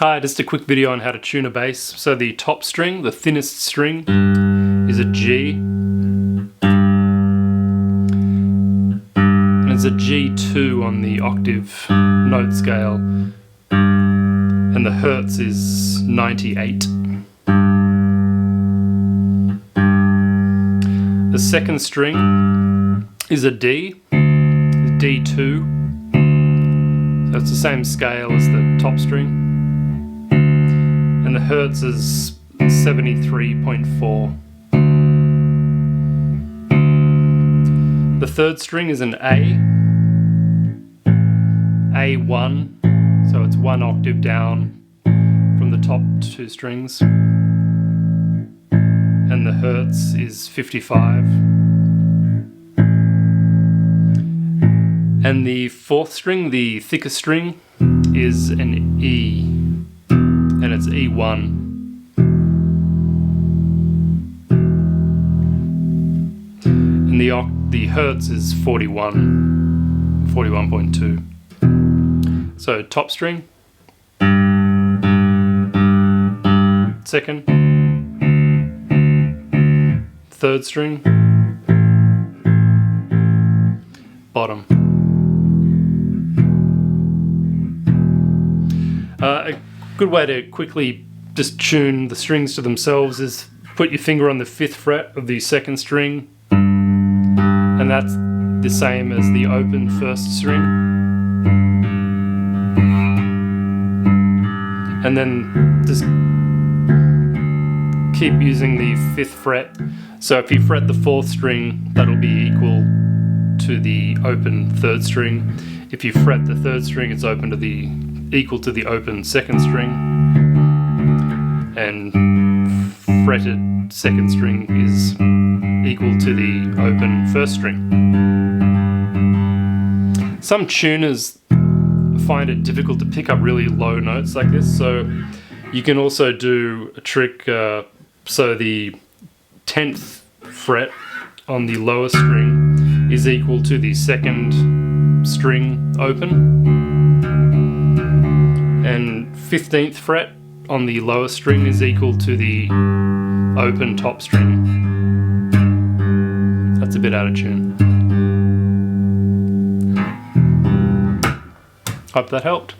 Hi, just a quick video on how to tune a bass. So the top string, the thinnest string, is a G. And it's a G2 on the octave note scale. And the hertz is 98. The second string is a D, D2. So it's the same scale as the top string. And the hertz is 73.4. The third string is an A, A1, so it's one octave down from the top two strings. And the hertz is 55. And the fourth string, the thickest string, is an E. And it's E1. And the hertz is 41.2. So top string, second, third string, bottom. A good way to quickly just tune the strings to themselves is put your finger on the 5th fret of the second string, and that's the same as the open first string. And then just keep using the 5th fret. So if you fret the 4th string, that'll be equal to the open 3rd string. If you fret the 3rd string, it's equal to the open 2nd string, and fretted 2nd string is equal to the open 1st string. Some tuners find it difficult to pick up really low notes like this, so you can also do a trick. So the 10th fret on the lower string is equal to the 2nd string open, and 15th fret on the lower string is equal to the open top string. That's a bit out of tune. Hope that helped.